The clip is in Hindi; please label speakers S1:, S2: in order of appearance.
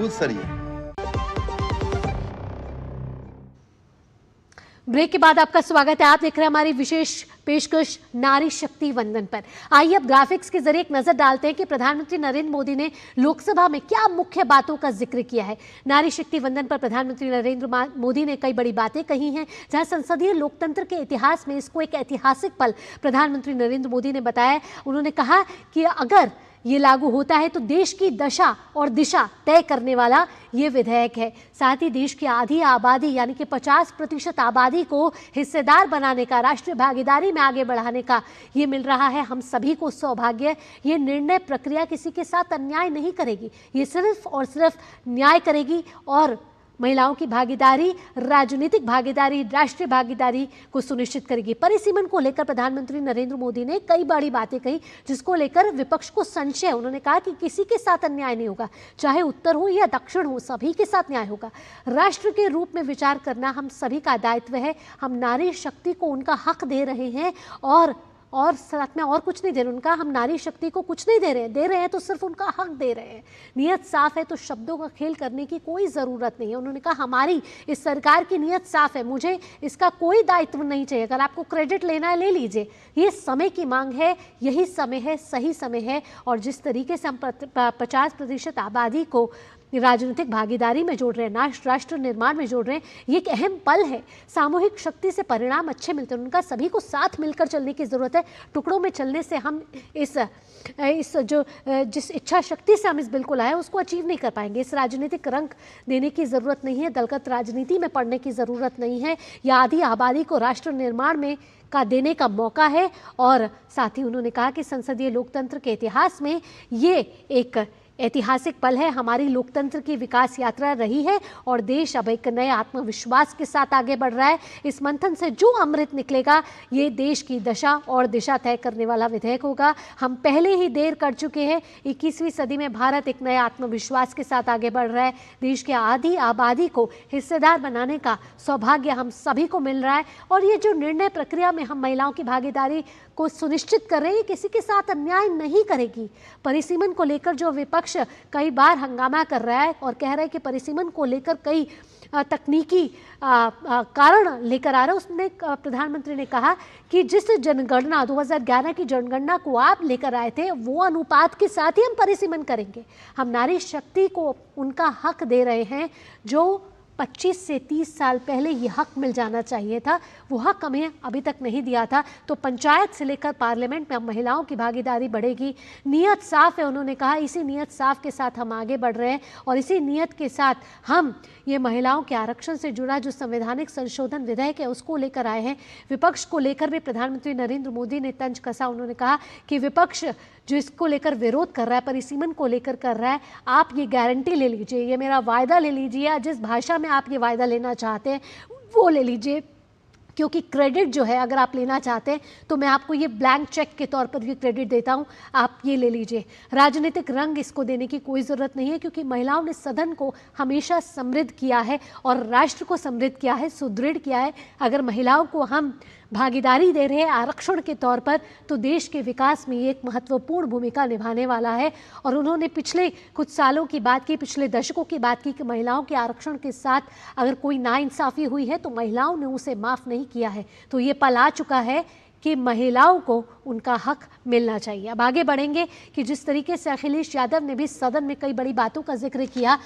S1: मजबूत सरिया।
S2: ब्रेक के बाद आपका स्वागत है। आप देख रहे हैं हमारी विशेष पेशकश नारी शक्ति वंदन पर। आइए अब ग्राफिक्स के जरिए एक नजर डालते हैं कि प्रधानमंत्री नरेंद्र मोदी ने लोकसभा में क्या मुख्य बातों का जिक्र किया है। नारी शक्ति वंदन पर प्रधानमंत्री नरेंद्र मोदी ने कई बड़ी बातें कही हैं, जहां संसदीय लोकतंत्र के इतिहास में इसको एक ऐतिहासिक पल प्रधानमंत्री नरेंद्र मोदी ने बताया। उन्होंने कहा कि अगर ये लागू होता है तो देश की दशा और दिशा तय करने वाला ये विधेयक है। साथ ही देश की आधी आबादी यानी कि 50% आबादी को हिस्सेदार बनाने का, राष्ट्रीय भागीदारी में आगे बढ़ाने का ये मिल रहा है हम सभी को सौभाग्य। ये निर्णय प्रक्रिया किसी के साथ अन्याय नहीं करेगी, ये सिर्फ और सिर्फ न्याय करेगी और महिलाओं की भागीदारी, राजनीतिक भागीदारी, राष्ट्रीय भागीदारी को सुनिश्चित करेगी। परिसीमन को लेकर प्रधानमंत्री नरेंद्र मोदी ने कई बड़ी बातें कही, जिसको लेकर विपक्ष को संशय। उन्होंने कहा कि किसी के साथ अन्याय नहीं होगा, चाहे उत्तर हो या दक्षिण हो, सभी के साथ न्याय होगा। राष्ट्र के रूप में विचार करना हम सभी का दायित्व है। हम नारी शक्ति को उनका हक दे रहे हैं और साथ में और कुछ नहीं दे रहे उनका। हम नारी शक्ति को कुछ नहीं दे रहे हैं तो सिर्फ उनका हक दे रहे हैं। नीयत साफ है तो शब्दों का खेल करने की कोई ज़रूरत नहीं है। उन्होंने कहा हमारी इस सरकार की नीयत साफ है, मुझे इसका कोई दायित्व नहीं चाहिए। अगर आपको क्रेडिट लेना है ले लीजिए, ये समय की मांग है, यही समय है, सही समय है। और जिस तरीके से हम 50% आबादी को राजनीतिक भागीदारी में जोड़ रहे हैं, राष्ट्र निर्माण में जोड़ रहे हैं, ये एक अहम पल है। सामूहिक शक्ति से परिणाम अच्छे मिलते हैं। उनका सभी को साथ मिलकर चलने की ज़रूरत है। टुकड़ों में चलने से हम जिस इच्छा शक्ति से हम इस बिल को लाए उसको अचीव नहीं कर पाएंगे। इस राजनीतिक रंग देने की ज़रूरत नहीं है, दलगत राजनीति में पड़ने की ज़रूरत नहीं है। यह आधी आबादी को राष्ट्र निर्माण में का देने का मौका है। और साथ ही उन्होंने कहा कि संसदीय लोकतंत्र के इतिहास में ये एक ऐतिहासिक पल है। हमारी लोकतंत्र की विकास यात्रा रही है और देश अब एक नए आत्मविश्वास के साथ आगे बढ़ रहा है। इस मंथन से जो अमृत निकलेगा ये देश की दशा और दिशा तय करने वाला विधेयक होगा। हम पहले ही देर कर चुके हैं। 21वीं सदी में भारत एक नए आत्मविश्वास के साथ आगे बढ़ रहा है। देश के आधी आबादी को हिस्सेदार बनाने का सौभाग्य हम सभी को मिल रहा है। और ये जो निर्णय प्रक्रिया में हम महिलाओं की भागीदारी को सुनिश्चित कर रहे हैं, किसी के साथ अन्याय नहीं करेगी। परिसीमन को लेकर जो विपक्ष कई बार हंगामा कर रहा है और कह रहा है कि परिसीमन को लेकर कई तकनीकी कारण लेकर आ रहा है, उसने प्रधानमंत्री ने कहा कि जिस जनगणना 2011 की जनगणना को आप लेकर आए थे वो अनुपात के साथ ही हम परिसीमन करेंगे। हम नारी शक्ति को उनका हक दे रहे हैं जो 25 से 30 साल पहले ये हक मिल जाना चाहिए था। वो हक हमें अभी तक नहीं दिया था। तो पंचायत से लेकर पार्लियामेंट में अब महिलाओं की भागीदारी बढ़ेगी। नीयत साफ है, उन्होंने कहा। इसी नीयत साफ के साथ हम आगे बढ़ रहे हैं और इसी नीयत के साथ हम ये महिलाओं के आरक्षण से जुड़ा जो संवैधानिक संशोधन विधेयक है उसको लेकर आए हैं। विपक्ष को लेकर भी प्रधानमंत्री नरेंद्र मोदी ने तंज कसा। उन्होंने कहा कि विपक्ष जो इसको लेकर विरोध कर रहा है, परिसीमन को लेकर कर रहा है, आप ये गारंटी ले लीजिए, ये मेरा वायदा ले लीजिए, या जिस भाषा में आप ये वायदा लेना चाहते हैं वो ले लीजिए। क्योंकि क्रेडिट जो है अगर आप लेना चाहते हैं तो मैं आपको ये ब्लैंक चेक के तौर पर ये क्रेडिट देता हूं, आप ये ले लीजिए। राजनीतिक रंग इसको देने की कोई ज़रूरत नहीं है क्योंकि महिलाओं ने सदन को हमेशा समृद्ध किया है और राष्ट्र को समृद्ध किया है, सुदृढ़ किया है। अगर महिलाओं को हम भागीदारी दे रहे हैं आरक्षण के तौर पर तो देश के विकास में ये एक महत्वपूर्ण भूमिका निभाने वाला है। और उन्होंने पिछले कुछ सालों की बात की, पिछले दशकों की बात की कि महिलाओं के आरक्षण के साथ अगर कोई नाइंसाफ़ी हुई है तो महिलाओं ने उसे माफ़ नहीं किया है। तो ये पल आ चुका है कि महिलाओं को उनका हक मिलना चाहिए। अब आगे बढ़ेंगे कि जिस तरीके से अखिलेश यादव ने भी सदन में कई बड़ी बातों का जिक्र किया।